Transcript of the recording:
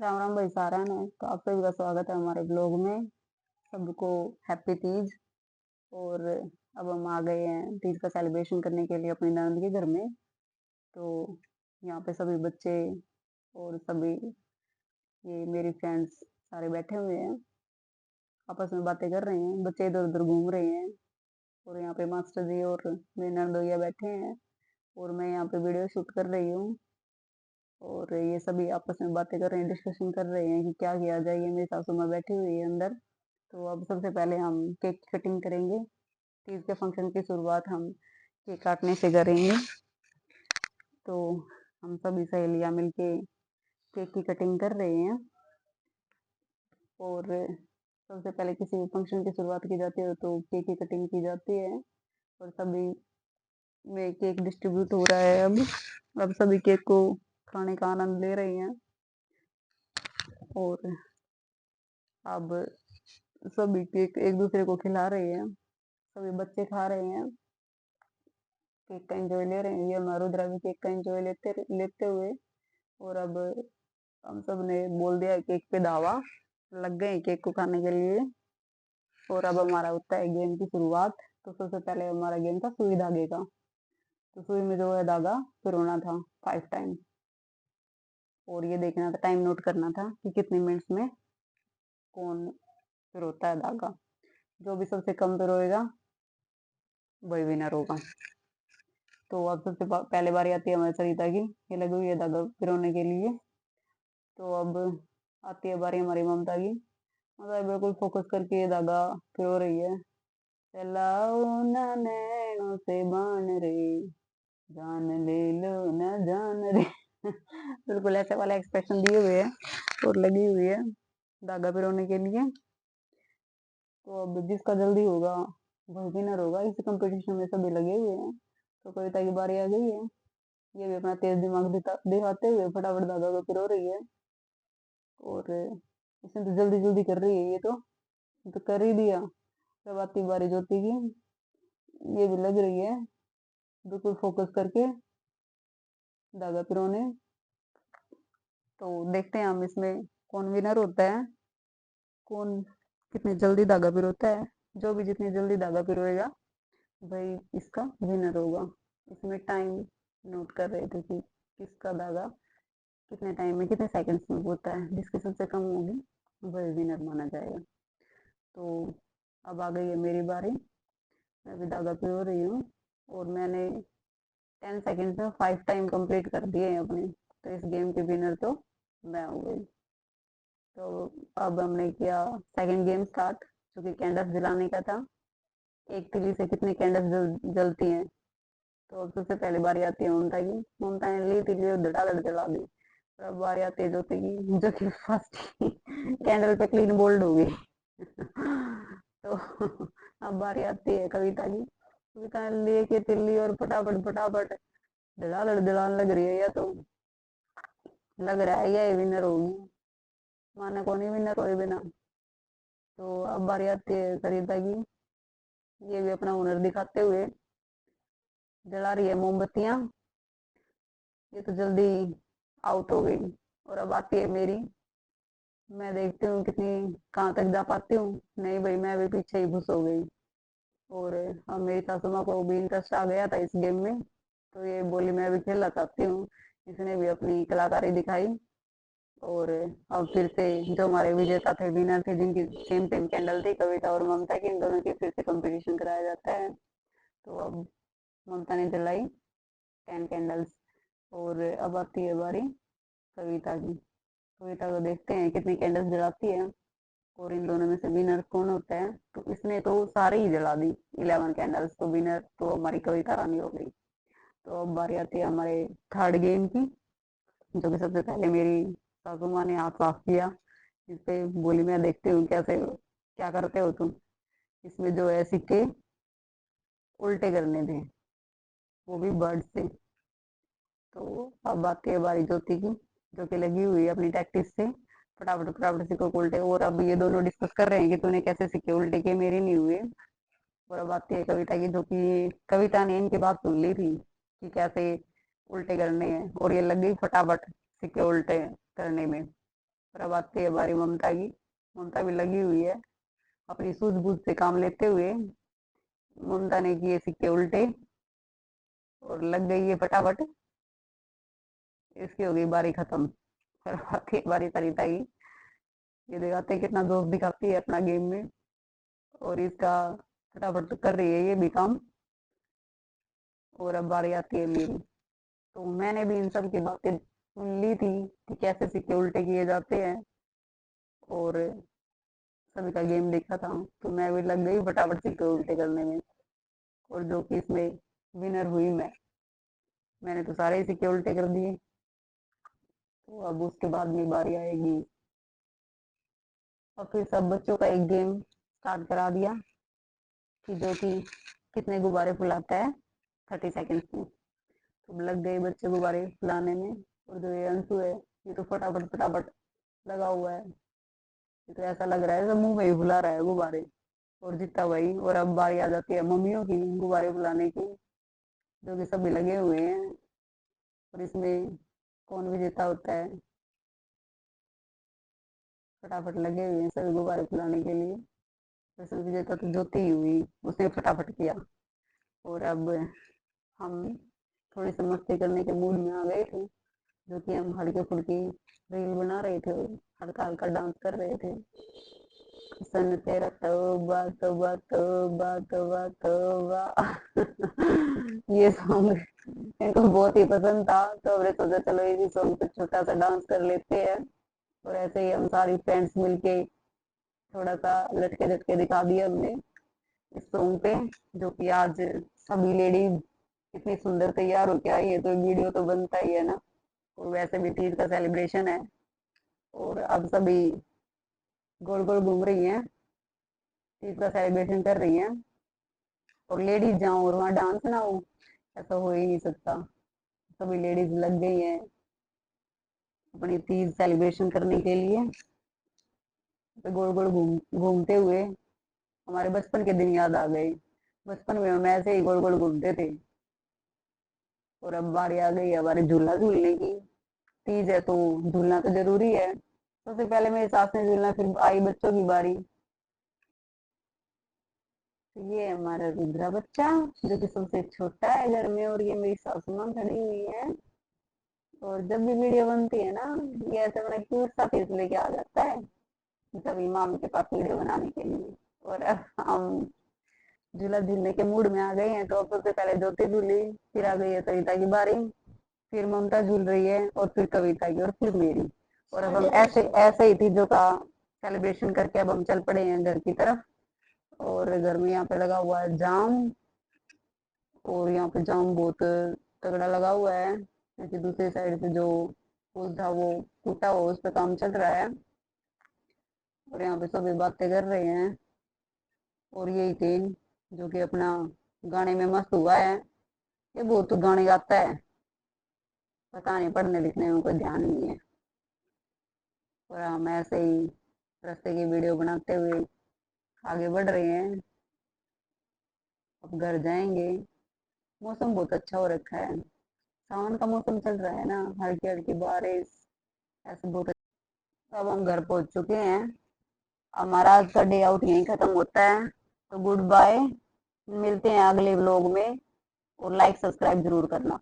राम राम भाई सारा ने तो आप सभी का स्वागत है हमारे ब्लॉग में। सबको हैप्पी तीज। और अब हम आ गए हैं तीज का सेलिब्रेशन करने के लिए अपनी ननद के घर में। तो यहाँ पे सभी बच्चे और सभी ये मेरी फ्रेंड्स सारे बैठे हुए हैं, आपस में बातें कर रहे हैं, बच्चे इधर उधर घूम रहे हैं। और यहाँ पे मास्टर जी और मेरे ननद भैया बैठे हैं और मैं यहाँ पे वीडियो शूट कर रही हूँ। और ये सभी आपस में बातें कर रहे हैं, डिस्कशन कर रहे हैं कि क्या किया जाए। ये मेरी सासू माँ बैठी हुई है अंदर। तो अब सबसे पहले हम केक कटिंग करेंगे। तीज के फंक्शन की शुरुआत हम केक काटने से करेंगे। तो हम सभी सहेलियां मिलके केक की कटिंग कर रहे हैं। और सबसे पहले किसी भी फंक्शन की शुरुआत की जाती है तो केक की कटिंग की जाती है। और सभी में केक डिस्ट्रीब्यूट हो रहा है। अब सभी केक को खाने का आनंद ले रहे हैं। और अब सभी केक एक दूसरे को खिला रहे हैं, सभी बच्चे खा रहे हैं, केक का एंजॉय ले रहे हैं। ये हमारा रुद्रा भी केक का एंजॉय लेते लेते हुए। और अब हम सब ने बोल दिया केक पे दावा, लग गए केक को खाने के लिए। और अब हमारा होता है गेम की शुरुआत। तो सबसे पहले हमारा गेम था सुई धागे का। तो सुई में जो है धागा पिरोना था 5 टाइम। और ये देखना था, टाइम नोट करना था कि कितने मिनट्स में कौन पिरोता है धागा। जो भी सबसे कम पिरोएगा वही विनर होगा। तो अब सबसे पहले बारी आती है हमारी सरिता की। ये लगी हुई है धागा पिरोने के लिए। तो अब आती है बारी हमारी ममता की। ममता बिल्कुल फोकस करके ये धागा पिरो रही है। चलाओ ना नैनों से बाण रे, जान ले लो ना जान रे। बिल्कुल ऐसे वाला एक्सप्रेशन दिए हुए है और लगी हुई है धागा पिरोने के लिए। तो अब जिसका जल्दी होगा वही विनर होगा। इस कंपटीशन में सभी लगे हुए हैं। तो कविता की बारी आ गई है। ये भी अपना तेज दिमाग दिखाते हुए फटाफट धागा को पिरो रही है। और इसने तो जल्दी जल्दी कर रही है, ये तो कर ही दिया। तब आती बारी ज्योति की। ये भी लग रही है बिल्कुल फोकस करके धागा पिरोने। तो देखते हैं हम इसमें कौन विनर होता है, कौन कितने जल्दी धागा पिरोता है। जो भी जितनी जल्दी धागा पिरोएगा भाई इसका विनर होगा। इसमें टाइम नोट कर रहे थे कि किसका धागा कितने टाइम में कितने सेकंड्स में होता है। जिसकी सबसे कम होगी वही विनर माना जाएगा। तो अब आ गई है मेरी बारी। मैं भी धागा पिरो रही हूँ। और मैंने 10 सेकेंड्स में 5 टाइम कंप्लीट कर दिए हैं अपने। तो इस गेम के विनर तो मैं हो गई। तो अब हमने किया सेकंड गेम स्टार्ट, जो कि कैंडल्स जलाने का था। एक तिली से कितनी कैंडल्स जलती हैं। तो अब सबसे पहले बारी आती है ममता की। ममता ने ली तिली और धड़ाधड़ जला दी। और अब बारी आती है ज्योति की, जो कि फर्स्ट कैंडल पे क्लीन बोल्ड हो गई। तो अब बारी आती है कविता की। कविता ने लेके तिल्ली और फटाफट फटाफट धड़ाधड़ जलाने लग रही है। या तो लग रहा है ये विनर होगी, माना कौन ही विनर होए बिना। तो अब बारी आती है सरिता की। ये भी अपना हुनर दिखाते हुए जला रही है मोमबत्तियां। ये तो जल्दी आउट हो गई। और अब आती है मेरी। मैं देखती हूँ कितनी कहाँ तक जा पाती हूँ। नहीं भाई, मैं भी पीछे ही घुस हो गई। और अब मेरी सासू माँ को भी इंटरेस्ट आ गया था इस गेम में। तो ये बोली मैं भी खेलना चाहती हूँ। इसने भी अपनी कलाकारी दिखाई। और अब फिर से जो हमारे विजेता थे, विनर थे, जिनकी सेम सेम कैंडल थी, कविता और ममता की, इन दोनों की फिर से कंपटीशन कराया जाता है। तो अब ममता ने जलाई 10 कैंडल्स। और अब आती है बारी कविता की। कविता को देखते हैं कितनी कैंडल्स जलाती है और इन दोनों में से विनर कौन होता है। तो इसने तो सारी ही जला दी 11 कैंडल्स। तो विनर तो हमारी कविता रानी हो गई। तो अब बारी आती है हमारे थर्ड गेम की, जो कि सबसे पहले मेरी सासू माँ ने हाथ साफ किया। इस पे बोली मैं देखती हूँ कैसे क्या करते हो तुम। इसमें जो है सिक्के उल्टे करने थे, वो भी बर्ड से। तो अब आती है बारी ज्योति की, जो कि लगी हुई है अपनी टैक्टिस से फटाफट फटाफट सिक्कों को उल्टे। और अब ये दोनों डिस्कस कर रहे हैं कि तूने कैसे सिक्के उल्टे किए, मेरे नहीं हुए। और अब आती है कविता की, जो कि कविता ने इनकी बात सुन ली थी कि कैसे उल्टे करने हैं। और ये लग गई फटाफट सिक्के उल्टे करने में। और अब आती है बारी ममता की। ममता भी लगी हुई है अपनी सूझबूझ से काम लेते हुए। ममता ने किए सिक्के उल्टे और लग गई है फटाफट। इसकी हो गई बारी खत्म। फिर आती है बारी सरिता की। ये दिखाते हैं कितना जोश दिखाती है अपना गेम में। और इसका फटाफट कर रही है ये भी काम। और अब बारी आती है मेरी। तो मैंने भी इन सब की बातें सुन ली थी कि कैसे सिक्के उल्टे किए जाते हैं, और सभी का गेम देखा था। तो मैं भी लग गई फटाफट सिक्के उल्टे करने में। और जो कि इसमें विनर हुई मैंने तो सारे ही सिक्के उल्टे कर दिए। तो अब उसके बाद में बारी आएगी। और फिर सब बच्चों का एक गेम स्टार्ट करा दिया कि जो कि कितने गुब्बारे फुलाता है 30 सेकेंड्स में। तो लग गए बच्चे गुब्बारे फुलाने में। और जो ये अंशु है, ये तो फटाफट फटाफट लगा हुआ है। ये तो ऐसा लग रहा है जैसे मुंह में ही फुला रहा है गुब्बारे। और जीता वही। और अब बारी आ जाती है मम्मियों की गुब्बारे फुलाने की, जो कि सभी लगे हुए हैं। और इसमें कौन विजेता होता है, फटाफट लगे हुए हैं सभी गुब्बारे फुलाने के लिए। वैसे विजेता तो ज्योति ही हुई, उसने फटाफट किया। और अब हम थोड़ी सी मस्ती करने के मूड में आ गए थे, जो कि हम हल्के फुल्की रील बना रहे थे, हल्का हल्का डांस कर रहे थे। सन तेरा तौबा तौबा तौबा तौबा तौबा। ये सॉन्ग इनको बहुत ही पसंद था, तो हमने सोचा चलो इसी सॉन्ग पे छोटा सा डांस कर लेते हैं। और ऐसे ही हम सारी फ्रेंड्स मिलके थोड़ा सा लटके लटके दिखा दिया हमने इस सॉन्ग पे। जो कि आज सभी लेडीज इतनी सुंदर तैयार होके आई है, तो वीडियो तो बनता ही है ना। और वैसे भी तीज का सेलिब्रेशन है, और अब सभी गोल गोल घूम रही हैं, तीज का सेलिब्रेशन कर रही हैं। और लेडीज जाओ और वहाँ डांस ना हो, ऐसा हो ही नहीं सकता। सभी लेडीज लग गई हैं अपनी तीज सेलिब्रेशन करने के लिए। तो गोल गोल घूमते हुए हमारे बचपन के दिन याद आ गए। बचपन में हम ऐसे ही गोल गोल घूमते थे। और अब बारी आ गई हमारे झूला झूलने की। तीज है तो झूलना तो जरूरी है। सबसे पहले मेरे सास ने झूलना, फिर आई बच्चों की बारी। तो ये है हमारा रुद्रा बच्चा, जो कि सबसे छोटा है घर में। और ये मेरी सासू माँ खड़ी हुई है। और जब भी वीडियो बनती है ना, ये ऐसे मैंने क्यूट सा फेस लेके आ जाता है जब इमाम के पास वीडियो बनाने के लिए। और अब हम झूला झूलने के मूड में आ गए हैं। तो अब सबसे पहले ज्योति झूली, फिर आ गई है सरिता की बारी, फिर ममता झूल रही है, और फिर कविता की, और फिर मेरी। और अब हम ऐसे ऐसे ही तीजों का सेलिब्रेशन करके अब हम चल पड़े हैं घर की तरफ। और घर में यहाँ पे लगा हुआ है जाम। और यहाँ पे जाम बहुत तगड़ा लगा हुआ है, क्योंकि दूसरी साइड से जो पुल था वो टूटा हुआ, उस पर काम चल रहा है। और यहाँ पे सभी बातें कर रहे हैं। और यही थे जो कि अपना गाने में मस्त हुआ है। ये बहुत गाने गाता है, पता नहीं पढ़ने लिखने में कोई ध्यान नहीं है। और हम ऐसे ही रास्ते की वीडियो बनाते हुए आगे बढ़ रहे हैं। अब घर जाएंगे। मौसम बहुत अच्छा हो रखा है, सावन का मौसम चल रहा है ना, हल्की हल्की बारिश, ऐसे बहुत अच्छा। अब हम घर पहुंच चुके हैं। हमारा आज का डे आउट यहीं खत्म होता है। तो गुड बाय, मिलते हैं अगले व्लॉग में। और लाइक सब्सक्राइब जरूर करना।